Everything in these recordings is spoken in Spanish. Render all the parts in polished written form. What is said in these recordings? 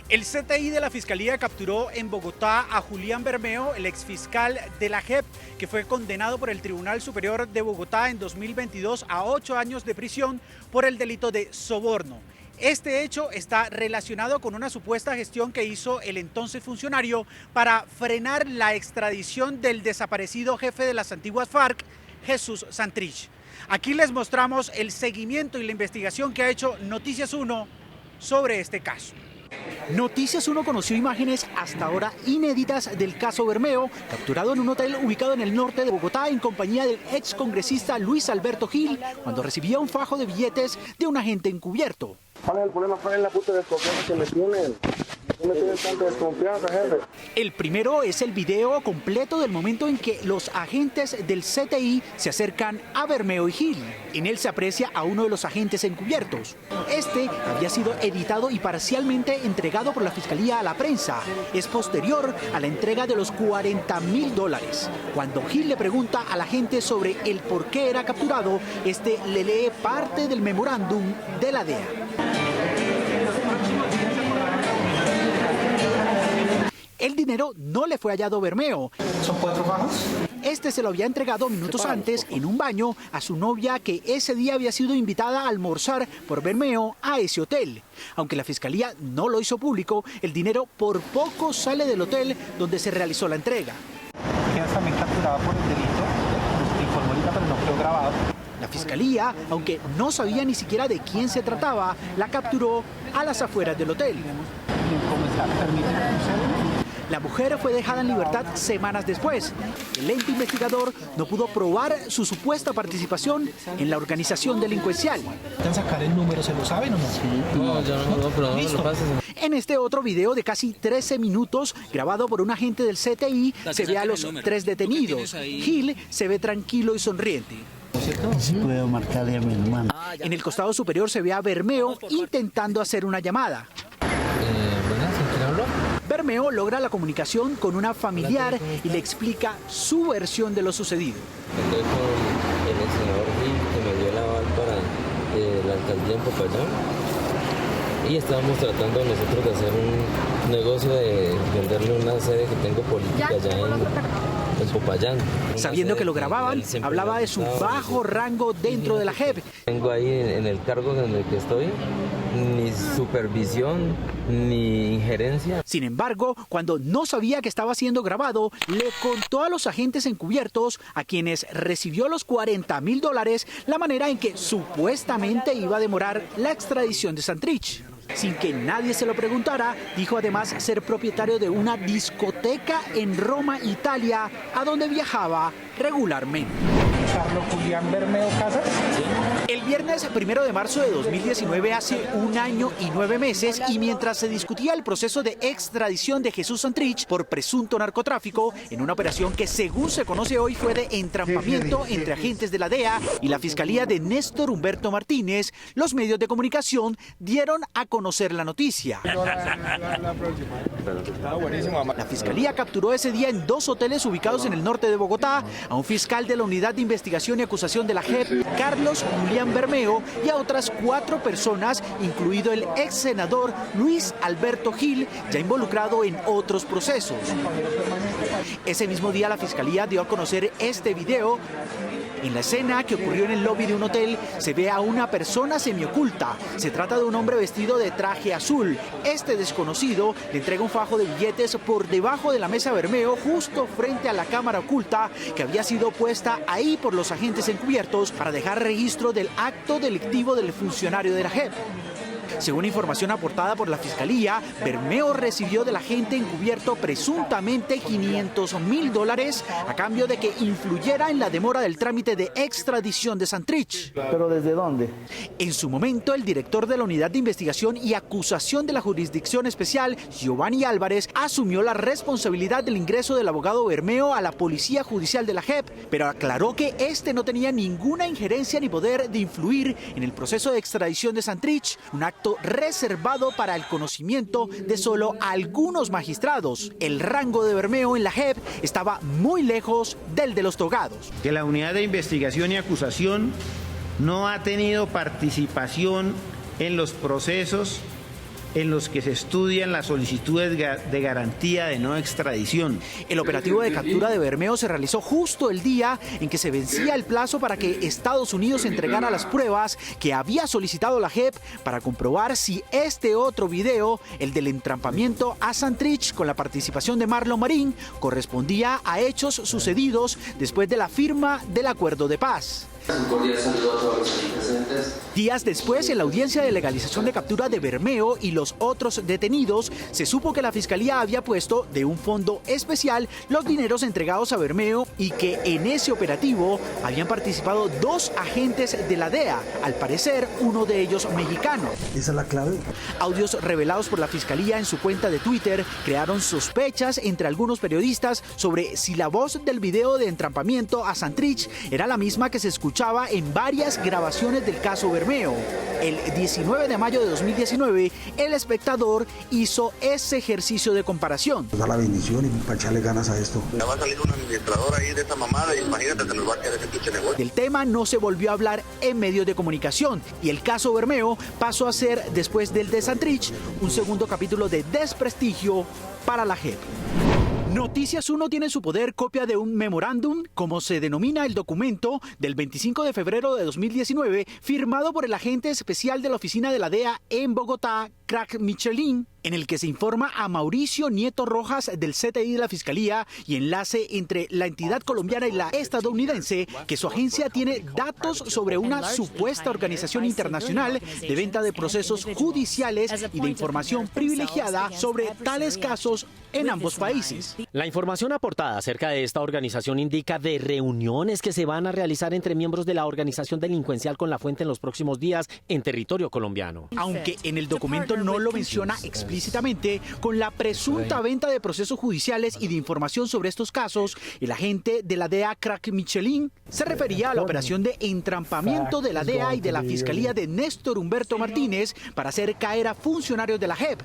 El CTI de la Fiscalía capturó en Bogotá a Julián Bermeo, el exfiscal de la JEP, que fue condenado por el Tribunal Superior de Bogotá en 2022 a 8 años de prisión por el delito de soborno. Este hecho está relacionado con una supuesta gestión que hizo el entonces funcionario para frenar la extradición del desaparecido jefe de las antiguas FARC, Jesús Santrich. Aquí les mostramos el seguimiento y la investigación que ha hecho Noticias 1 sobre este caso. Noticias 1 conoció imágenes hasta ahora inéditas del caso Bermeo, capturado en un hotel ubicado en el norte de Bogotá en compañía del excongresista Luis Alberto Gil, cuando recibía un fajo de billetes de un agente encubierto. ¿Cuál es el problema? ¿Cuál es la puta desconfianza que me tienen? No me tienen tanta desconfianza, jefe. El primero es el video completo del momento en que los agentes del CTI se acercan a Bermeo y Gil. En él se aprecia a uno de los agentes encubiertos. Este había sido editado y parcialmente entregado por la Fiscalía a la prensa. Es posterior a la entrega de los $40.000. Cuando Gil le pregunta al agente sobre el por qué era capturado, este le lee parte del memorándum de la DEA. El dinero no le fue hallado a Bermeo. ¿Son 4 fajos? Este se lo había entregado minutos antes en un baño a su novia, que ese día había sido invitada a almorzar por Bermeo a ese hotel. Aunque la Fiscalía no lo hizo público, el dinero por poco sale del hotel donde se realizó la entrega. Queda también capturada por el delito, informó ahorita, pero no quedó grabado. La Fiscalía, aunque no sabía ni siquiera de quién se trataba, la capturó a las afueras del hotel. La mujer fue dejada en libertad semanas después. El ente investigador no pudo probar su supuesta participación en la organización delincuencial. ¿Pueden sacar el número? ¿Se lo saben o no? Sí. No, yo no, pero no me lo pases. En este otro video de casi 13 minutos, grabado por un agente del CTI, se ve a los 3 detenidos. Gil se ve tranquilo y sonriente. Sí puedo marcarle a mi hermano. En el costado superior se ve a Bermeo intentando hacer una llamada. Bermeo logra la comunicación con una familiar y le explica su versión de lo sucedido. Estoy con el senador Gil, que me dio el aval para la alcaldía en Popayán, y estábamos tratando nosotros de hacer un negocio de venderle una sede que tengo política allá en Popayán. Sabiendo que lo grababan, hablaba de su bajo rango dentro de la JEP. Tengo ahí en el cargo en el que estoy ni supervisión ni injerencia. Sin embargo, cuando no sabía que estaba siendo grabado, le contó a los agentes encubiertos, a quienes recibió los $40.000, la manera en que supuestamente iba a demorar la extradición de Santrich. Sin que nadie se lo preguntara, dijo además ser propietario de una discoteca en Roma, Italia, a donde viajaba regularmente. ¿Carlos Julián Bermeo Casas? El viernes 1 de marzo de 2019, hace 1 año y 9 meses, y mientras se discutía el proceso de extradición de Jesús Santrich por presunto narcotráfico, en una operación que según se conoce hoy fue de entrampamiento entre agentes de la DEA y la Fiscalía de Néstor Humberto Martínez, los medios de comunicación dieron a conocer la noticia. La Fiscalía capturó ese día en 2 hoteles ubicados en el norte de Bogotá a un fiscal de la Unidad de Investigación y Acusación de la JEP, Carlos Julián Bermeo, y a otras 4 personas, incluido el ex senador Luis Alberto Gil, ya involucrado en otros procesos. Ese mismo día la Fiscalía dio a conocer este video. En la escena, que ocurrió en el lobby de un hotel, se ve a una persona semioculta. Se trata de un hombre vestido de traje azul. Este desconocido le entrega un fajo de billetes por debajo de la mesa de Bermeo, justo frente a la cámara oculta que había sido puesta ahí por los agentes encubiertos para dejar registro del acto delictivo del funcionario de la JEP. Según información aportada por la Fiscalía, Bermeo recibió del agente encubierto presuntamente $500.000 a cambio de que influyera en la demora del trámite de extradición de Santrich. ¿Pero desde dónde? En su momento, el director de la Unidad de Investigación y Acusación de la Jurisdicción Especial, Giovanni Álvarez, asumió la responsabilidad del ingreso del abogado Bermeo a la Policía Judicial de la JEP, pero aclaró que este no tenía ninguna injerencia ni poder de influir en el proceso de extradición de Santrich, un acto reservado para el conocimiento de solo algunos magistrados. El rango de Bermeo en la JEP estaba muy lejos del de los togados. Que la Unidad de Investigación y Acusación no ha tenido participación en los procesos en los que se estudian las solicitudes de garantía de no extradición. El operativo de captura de Bermeo se realizó justo el día en que se vencía el plazo para que Estados Unidos entregara las pruebas que había solicitado la JEP para comprobar si este otro video, el del entrampamiento a Santrich con la participación de Marlon Marín, correspondía a hechos sucedidos después de la firma del acuerdo de paz. Un cordial saludo a todos los presentes. Días después, en la audiencia de legalización de captura de Bermeo y los otros detenidos, se supo que la Fiscalía había puesto de un fondo especial los dineros entregados a Bermeo y que en ese operativo habían participado 2 agentes de la DEA, al parecer uno de ellos mexicano. Esa es la clave. Audios revelados por la Fiscalía en su cuenta de Twitter crearon sospechas entre algunos periodistas sobre si la voz del video de entrampamiento a Santrich era la misma que se escuchaba en varias grabaciones del caso Bermeo. El 19 de mayo de 2019, El Espectador hizo ese ejercicio de comparación. Da la bendición y para echarle ganas a esto. Ya va a salir un administrador ahí de esa mamada y imagínate, se nos va a quedar ese pinche negocio. Del tema no se volvió a hablar en medios de comunicación y el caso Bermeo pasó a ser, después del de Santrich, un segundo capítulo de desprestigio para la JEP. Noticias 1 tiene en su poder copia de un memorándum, como se denomina el documento, del 25 de febrero de 2019, firmado por el agente especial de la oficina de la DEA en Bogotá, Craig Michelin, en el que se informa a Mauricio Nieto Rojas del CTI de la Fiscalía y enlace entre la entidad colombiana y la estadounidense que su agencia tiene datos sobre una supuesta organización internacional de venta de procesos judiciales y de información privilegiada sobre tales casos en ambos países. La información aportada acerca de esta organización indica de reuniones que se van a realizar entre miembros de la organización delincuencial con la fuente en los próximos días en territorio colombiano. Aunque en el documento no lo menciona explícitamente, con la presunta venta de procesos judiciales y de información sobre estos casos, el agente de la DEA, Craig Michelin, se refería a la operación de entrampamiento de la DEA y de la Fiscalía de Néstor Humberto Martínez para hacer caer a funcionarios de la JEP.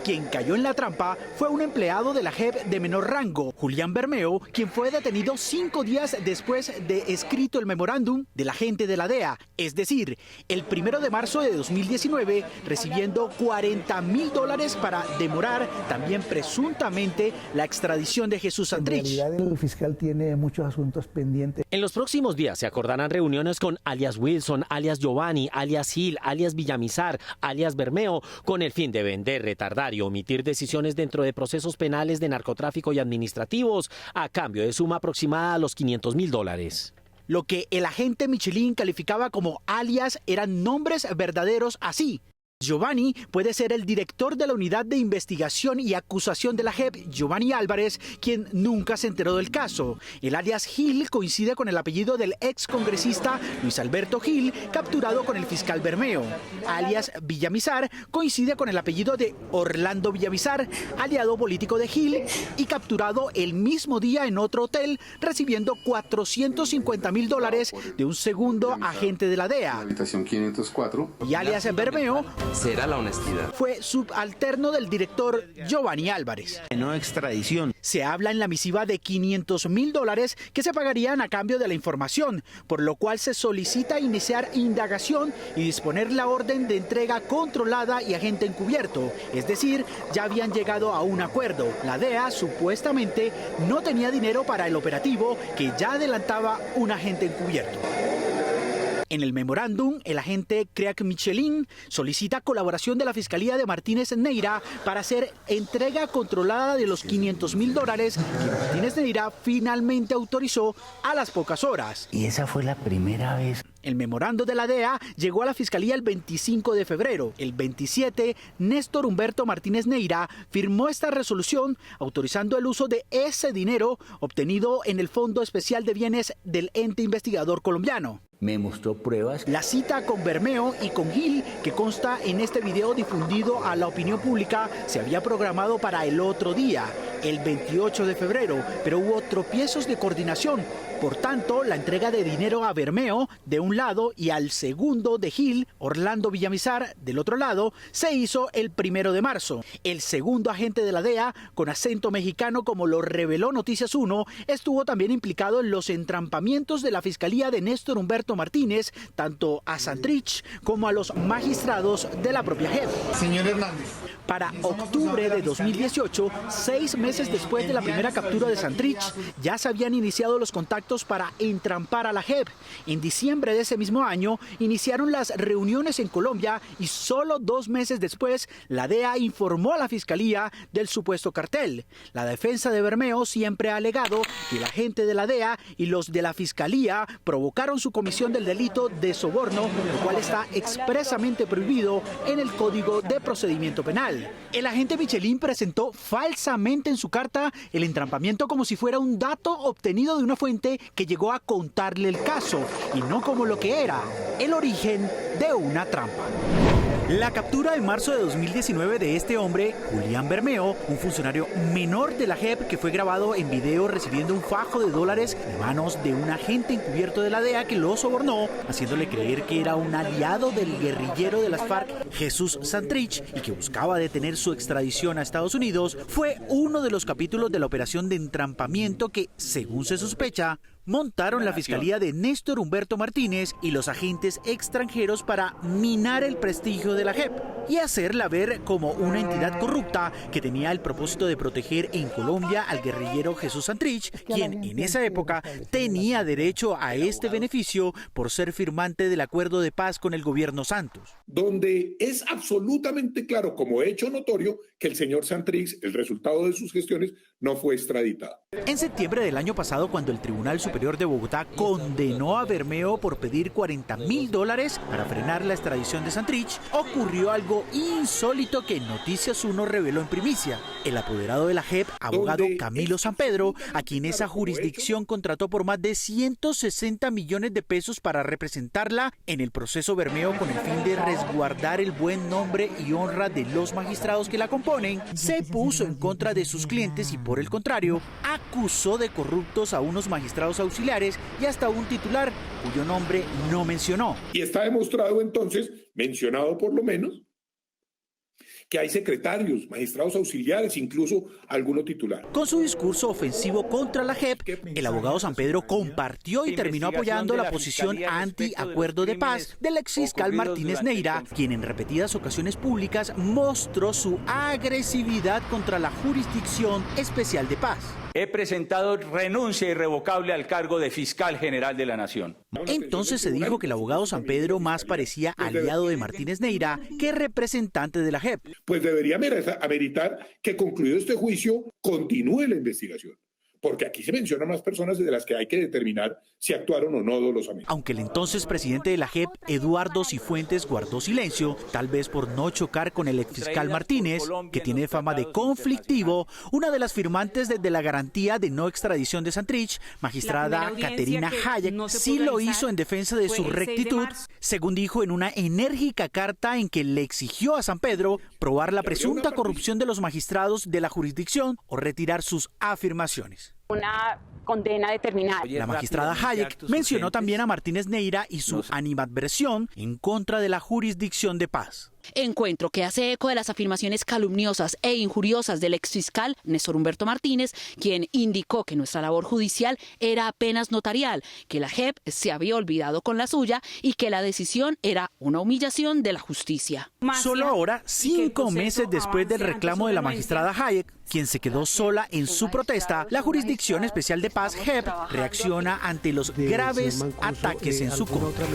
Quien cayó en la trampa fue un empleado de la JEP de menor rango, Julián Bermeo, quien fue detenido 5 días después de escrito el memorándum del agente de la DEA, es decir, el 1 de marzo de 2019, recibiendo $40.000 para demorar también presuntamente la extradición de Jesús Santrich. En realidad el fiscal tiene muchos asuntos pendientes. En los próximos días se acordarán reuniones con alias Wilson, alias Giovanni, alias Gil, alias Villamizar, alias Bermeo, con el fin de vender, retardar y omitir decisiones dentro de procesos penales de narcotráfico y administrativos a cambio de suma aproximada a los $500.000. Lo que el agente Michelin calificaba como alias eran nombres verdaderos así. Giovanni puede ser el director de la unidad de investigación y acusación de la JEP, Giovanni Álvarez, quien nunca se enteró del caso. El alias Gil coincide con el apellido del ex congresista Luis Alberto Gil, capturado con el fiscal Bermeo. Alias Villamizar coincide con el apellido de Orlando Villamizar, aliado político de Gil, y capturado el mismo día en otro hotel, recibiendo $450.000 de un segundo agente de la DEA. Habitación 504. Y alias Bermeo Será la honestidad. fue subalterno del director Giovanni Álvarez. No extradición. Se habla en la misiva de $500.000 que se pagarían a cambio de la información, por lo cual se solicita iniciar indagación y disponer la orden de entrega controlada y agente encubierto. Es decir, ya habían llegado a un acuerdo. La DEA supuestamente no tenía dinero para el operativo que ya adelantaba un agente encubierto. En el memorándum, el agente Craig Michelin solicita colaboración de la Fiscalía de Martínez Neira para hacer entrega controlada de los $500.000 que Martínez Neira finalmente autorizó a las pocas horas. Y esa fue la primera vez. El memorando de la DEA llegó a la Fiscalía el 25 de febrero. El 27, Néstor Humberto Martínez Neira firmó esta resolución autorizando el uso de ese dinero obtenido en el Fondo Especial de Bienes del ente investigador colombiano. Me mostró pruebas. La cita con Bermeo y con Gil, que consta en este video difundido a la opinión pública, se había programado para el otro día, el 28 de febrero, pero hubo tropiezos de coordinación. Por tanto, la entrega de dinero a Bermeo de un lado y al segundo de Gil, Orlando Villamizar, del otro lado, se hizo el 1 de marzo. El segundo agente de la DEA, con acento mexicano como lo reveló Noticias 1, estuvo también implicado en los entrampamientos de la Fiscalía de Néstor Humberto Martínez, tanto a Santrich como a los magistrados de la propia JEP. Señor Hernández. Para octubre de 2018, 6 meses después de la primera captura de Santrich, ya se habían iniciado los contactos para entrampar a la JEP. En diciembre de ese mismo año, iniciaron las reuniones en Colombia y solo 2 meses después, la DEA informó a la Fiscalía del supuesto cartel. La defensa de Bermeo siempre ha alegado que la gente de la DEA y los de la Fiscalía provocaron su comisión del delito de soborno, lo cual está expresamente prohibido en el Código de Procedimiento Penal. El agente Michelin presentó falsamente en su carta el entrampamiento como si fuera un dato obtenido de una fuente que llegó a contarle el caso y no como lo que era, el origen de una trampa. La captura en marzo de 2019 de este hombre, Julián Bermeo, un funcionario menor de la JEP que fue grabado en video recibiendo un fajo de dólares en manos de un agente encubierto de la DEA que lo sobornó, haciéndole creer que era un aliado del guerrillero de las FARC, Jesús Santrich, y que buscaba detener su extradición a Estados Unidos, fue uno de los capítulos de la operación de entrampamiento que, según se sospecha, montaron la Fiscalía de Néstor Humberto Martínez y los agentes extranjeros para minar el prestigio de la JEP y hacerla ver como una entidad corrupta que tenía el propósito de proteger en Colombia al guerrillero Jesús Santrich, quien en esa época tenía derecho a este beneficio por ser firmante del acuerdo de paz con el gobierno Santos. Donde es absolutamente claro, como hecho notorio, que el señor Santrich, el resultado de sus gestiones, no fue extraditado. En septiembre del año pasado, cuando el Tribunal Superior de Bogotá condenó a Bermeo por pedir $40.000 para frenar la extradición de Santrich, ocurrió algo insólito que Noticias 1 reveló en primicia. El apoderado de la JEP, abogado Camilo Sampedro, a quien esa jurisdicción contrató por más de 160 millones de pesos para representarla en el proceso Bermeo con el fin de resguardar el buen nombre y honra de los magistrados que la componen, se puso en contra de sus clientes y por el contrario, acusó de corruptos a unos magistrados auxiliares y hasta un titular cuyo nombre no mencionó. Y está demostrado entonces, mencionado por lo menos, que hay secretarios, magistrados auxiliares, incluso alguno titular. Con su discurso ofensivo contra la JEP, el abogado Sampedro compartió y terminó apoyando la posición anti-acuerdo de paz del exfiscal Martínez Neira, quien en repetidas ocasiones públicas mostró su agresividad contra la Jurisdicción Especial de Paz. He presentado renuncia irrevocable al cargo de fiscal general de la Nación. Entonces se dijo que el abogado Sampedro más parecía aliado de Martínez Neira que representante de la JEP. Pues debería ameritar que concluido este juicio continúe la investigación. Porque aquí se mencionan más personas de las que hay que determinar si actuaron o no dolosamente. Aunque el entonces presidente de la JEP, Eduardo Cifuentes, guardó silencio, tal vez por no chocar con el exfiscal Martínez, que tiene fama de conflictivo, una de las firmantes de la garantía de no extradición de Santrich, magistrada Caterina Hayek, sí lo hizo en defensa de su rectitud, según dijo en una enérgica carta en que le exigió a Sampedro probar la presunta corrupción de los magistrados de la jurisdicción o retirar sus afirmaciones. Una condena determinada. La magistrada Hayek mencionó también a Martínez Neira y su animadversión en contra de la Jurisdicción de Paz. Encuentro que hace eco de las afirmaciones calumniosas e injuriosas del exfiscal Néstor Humberto Martínez, quien indicó que nuestra labor judicial era apenas notarial, que la JEP se había olvidado con la suya y que la decisión era una humillación de la justicia. Solo ahora, 5 meses después del reclamo de la magistrada Hayek, quien se quedó sola en su protesta, la Jurisdicción Especial de Paz, JEP, reacciona ante los graves ataques en su contra.